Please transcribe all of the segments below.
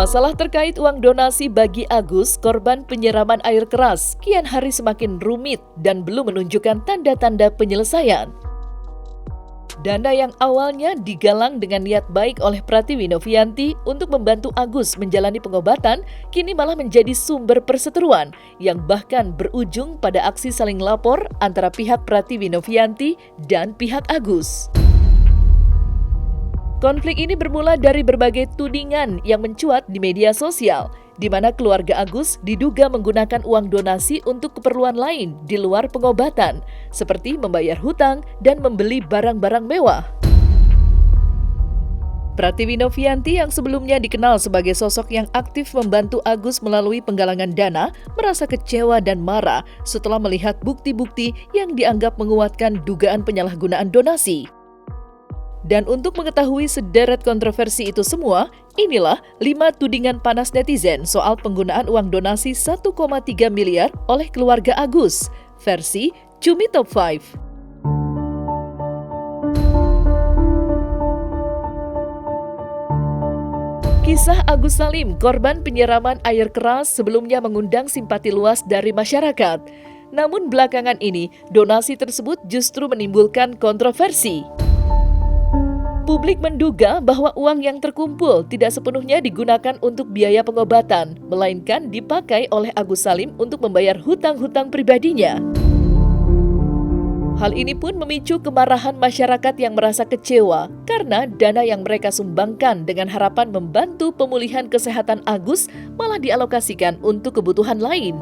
Masalah terkait uang donasi bagi Agus, korban penyiraman air keras, kian hari semakin rumit dan belum menunjukkan tanda-tanda penyelesaian. Dana yang awalnya digalang dengan niat baik oleh Pratiwi Novianti untuk membantu Agus menjalani pengobatan, kini malah menjadi sumber perseteruan yang bahkan berujung pada aksi saling lapor antara pihak Pratiwi Novianti dan pihak Agus. Konflik ini bermula dari berbagai tudingan yang mencuat di media sosial, di mana keluarga Agus diduga menggunakan uang donasi untuk keperluan lain di luar pengobatan, seperti membayar hutang dan membeli barang-barang mewah. Pratiwi Novianti yang sebelumnya dikenal sebagai sosok yang aktif membantu Agus melalui penggalangan dana, merasa kecewa dan marah setelah melihat bukti-bukti yang dianggap menguatkan dugaan penyalahgunaan donasi. Dan untuk mengetahui sederet kontroversi itu semua, inilah 5 tudingan panas netizen soal penggunaan uang donasi 1,3 miliar oleh keluarga Agus, versi Cumi Top 5. Kisah Agus Salim, korban penyiraman air keras, sebelumnya mengundang simpati luas dari masyarakat. Namun belakangan ini, donasi tersebut justru menimbulkan kontroversi. Publik menduga bahwa uang yang terkumpul tidak sepenuhnya digunakan untuk biaya pengobatan, melainkan dipakai oleh Agus Salim untuk membayar hutang-hutang pribadinya. Hal ini pun memicu kemarahan masyarakat yang merasa kecewa karena dana yang mereka sumbangkan dengan harapan membantu pemulihan kesehatan Agus malah dialokasikan untuk kebutuhan lain.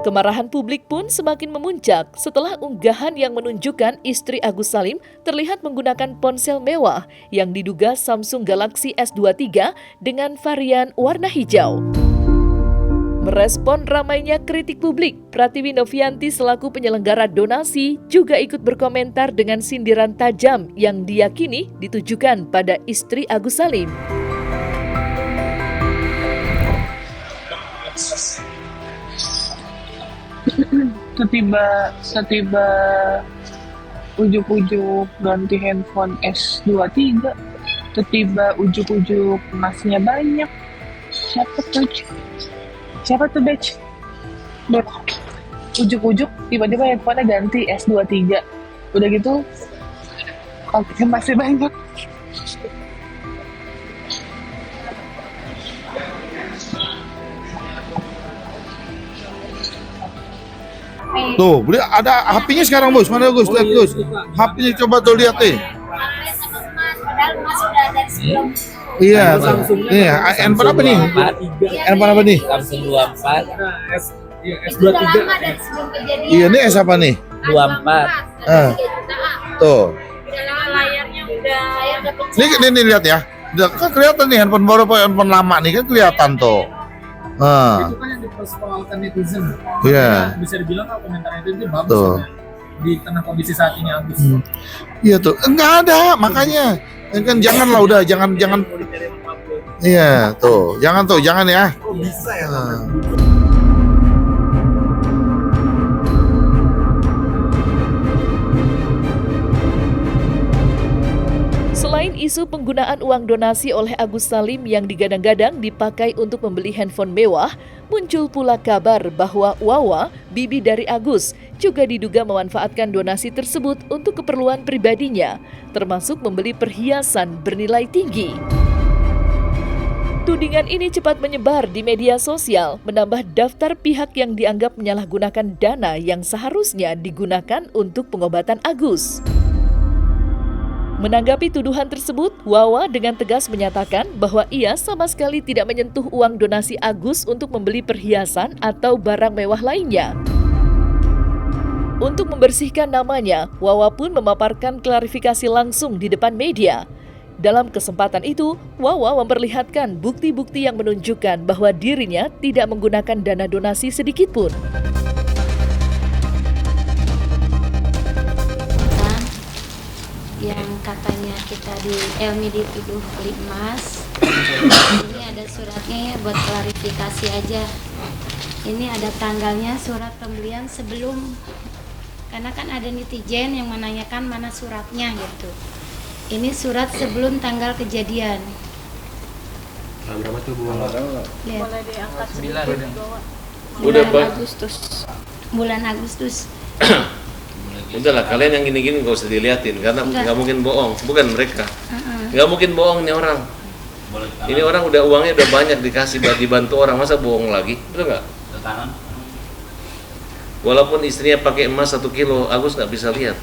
Kemarahan publik pun semakin memuncak setelah unggahan yang menunjukkan istri Agus Salim terlihat menggunakan ponsel mewah yang diduga Samsung Galaxy S23 dengan varian warna hijau. Merespon ramainya kritik publik, Pratiwi Novianti selaku penyelenggara donasi juga ikut berkomentar dengan sindiran tajam yang diyakini ditujukan pada istri Agus Salim. Setiba ujuk-ujuk ganti handphone S23, setiba ujuk-ujuk emasnya banyak. Siapa tuh Bech? Ujuk-ujuk tiba-tiba handphonenya ganti S23, udah gitu emasnya banyak. Tuh, beli ada HP-nya sekarang, Bos. Mana Gus? Lihat, Gus. HP-nya coba tuh lihat nih. Iya, nih, handphone apa nih? Handphone apa nih? Samsung 24. S23. Iya, ini S apa nih? 24. Tuh. Layarnya udah Ini lihat ya. Kan kelihatan nih handphone baru apa handphone lama nih kan kelihatan tuh. Itu kan yang dipersoalkan netizen. Iya. Bisa dibilang kalau komentar netizen bagus Tuh. ya. Di tengah kondisi saat ini Agus. Iya tuh. Enggak ada, makanya. Kan janganlah udah, jangan. Iya, tuh. Jangan ya. Bisa ya. Selain isu penggunaan uang donasi oleh Agus Salim yang digadang-gadang dipakai untuk membeli handphone mewah, muncul pula kabar bahwa Wawa, bibi dari Agus, juga diduga memanfaatkan donasi tersebut untuk keperluan pribadinya, termasuk membeli perhiasan bernilai tinggi. Tudingan ini cepat menyebar di media sosial, menambah daftar pihak yang dianggap menyalahgunakan dana yang seharusnya digunakan untuk pengobatan Agus. Menanggapi tuduhan tersebut, Wawa dengan tegas menyatakan bahwa ia sama sekali tidak menyentuh uang donasi Agus untuk membeli perhiasan atau barang mewah lainnya. Untuk membersihkan namanya, Wawa pun memaparkan klarifikasi langsung di depan media. Dalam kesempatan itu, Wawa memperlihatkan bukti-bukti yang menunjukkan bahwa dirinya tidak menggunakan dana donasi sedikitpun. yang katanya kita di Elmi dituduh beli emas. Ini ada suratnya ya, buat klarifikasi aja. Ini ada tanggalnya surat pembelian sebelum, karena kan ada netizen yang menanyakan mana suratnya gitu. Ini surat sebelum tanggal kejadian. Berapa tuh Bu? Lihat. Udah, Pak. Bulan Agustus. Udahlah, kalian yang gini-gini nggak usah diliatin karena Enggak. nggak mungkin bohong, bukan mereka. Nggak mungkin bohong nih orang. Ini orang udah uangnya udah banyak dikasih dibantu orang, masa bohong lagi? Betul nggak? Walaupun istrinya pakai emas 1 kilo, Agus nggak bisa lihat.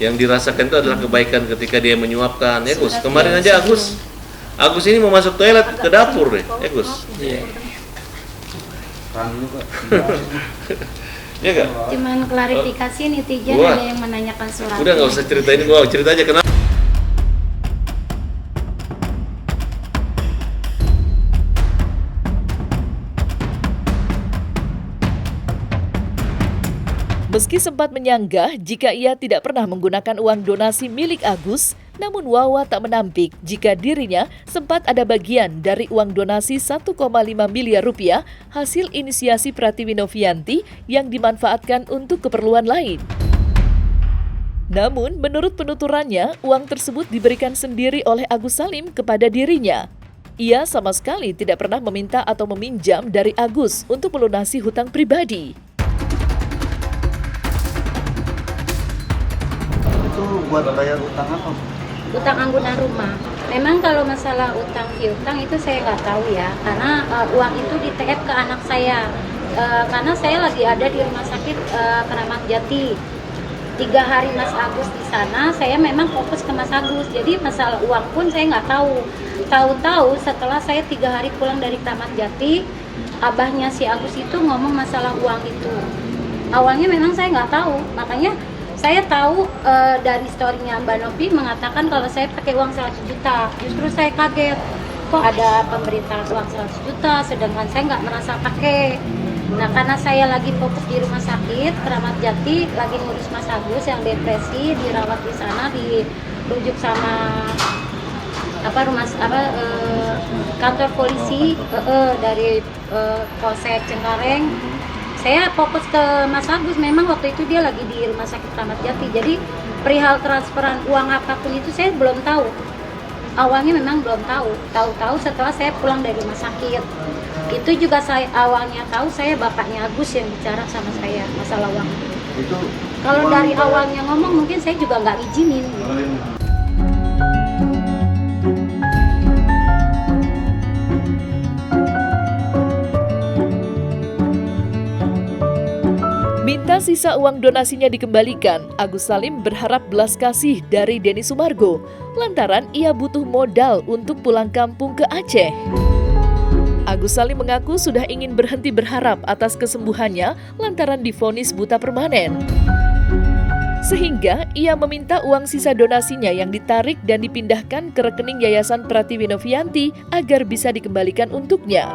Yang dirasakan itu adalah kebaikan ketika dia menyuapkan. Ya Gus, kemarin aja Agus ini mau masuk toilet ke dapur deh, ya Gus. Iya. Ya nggak? Cuman klarifikasi netizen Wah. ada yang menanyakan surat. Udah nggak usah ceritain gua, cerita aja kenapa. Meski sempat menyanggah jika ia tidak pernah menggunakan uang donasi milik Agus, namun Wawa tak menampik jika dirinya sempat ada bagian dari uang donasi 1,5 miliar rupiah hasil inisiasi Pratiwi Novianti yang dimanfaatkan untuk keperluan lain. Namun, menurut penuturannya, uang tersebut diberikan sendiri oleh Agus Salim kepada dirinya. Ia sama sekali tidak pernah meminta atau meminjam dari Agus untuk melunasi hutang pribadi. Itu buat bayar utang apa? Utang anggunan rumah. Memang kalau masalah utang piutang itu saya nggak tahu ya, karena uang itu di TF ke anak saya. Karena saya lagi ada di rumah sakit Keramat Jati. 3 hari Mas Agus di sana, saya memang fokus ke Mas Agus. Jadi masalah uang pun saya nggak tahu. Tahu-tahu setelah saya 3 hari pulang dari Keramat Jati, abahnya si Agus itu ngomong masalah uang itu. Awalnya memang saya nggak tahu, makanya saya tahu dari story-nya Mbak Novi mengatakan kalau saya pakai uang 100 juta. Justru saya kaget, kok ada pemberitaan uang 100 juta sedangkan saya nggak merasa pakai. Nah, karena saya lagi fokus di rumah sakit Keramat Jati, lagi ngurus Mas Agus yang depresi, dirawat di sana, dirujuk sama kantor polisi dari Polsek Cengkareng. Saya fokus ke Mas Agus, memang waktu itu dia lagi di rumah sakit Keramat Jati. Jadi perihal transferan uang apapun itu saya belum tahu. Awalnya memang belum tahu. Tahu-tahu setelah saya pulang dari rumah sakit. Itu juga saya awalnya tahu, saya bapaknya Agus yang bicara sama saya masalah uang. Itu Kalau dari awalnya ngomong mungkin saya juga nggak izinin. Minta sisa uang donasinya dikembalikan, Agus Salim berharap belas kasih dari Denny Sumargo, lantaran ia butuh modal untuk pulang kampung ke Aceh. Agus Salim mengaku sudah ingin berhenti berharap atas kesembuhannya lantaran divonis buta permanen. Sehingga ia meminta uang sisa donasinya yang ditarik dan dipindahkan ke rekening Yayasan Pratiwi Novianti agar bisa dikembalikan untuknya.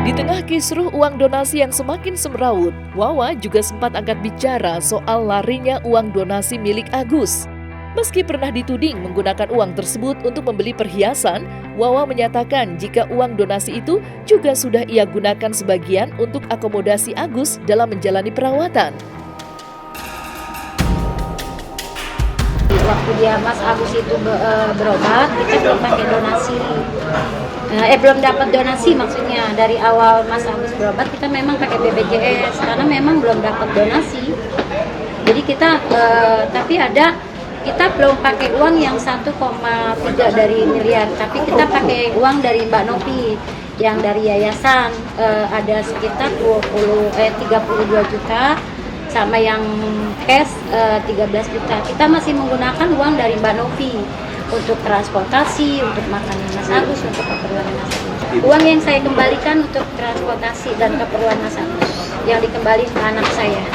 Di tengah kisruh uang donasi yang semakin semrawut, Wawa juga sempat angkat bicara soal larinya uang donasi milik Agus. Meski pernah dituding menggunakan uang tersebut untuk membeli perhiasan, Wawa menyatakan jika uang donasi itu juga sudah ia gunakan sebagian untuk akomodasi Agus dalam menjalani perawatan. Waktu dia Mas Agus itu berobat, kita belum pakai donasi. Belum dapat donasi maksudnya. Dari awal Mas Agus berobat kita memang pakai BPJS karena memang belum dapat donasi. Jadi kita kita belum pakai uang yang 1,3 dari miliar, tapi kita pakai uang dari Mbak Novi yang dari yayasan ada sekitar 32 juta sama yang cash 13 juta. Kita masih menggunakan uang dari Mbak Novi untuk transportasi, untuk makanan Mas Agus, untuk keperluan Mas Agus. Uang yang saya kembalikan untuk transportasi dan keperluan Mas Agus yang dikembalikan ke anak saya.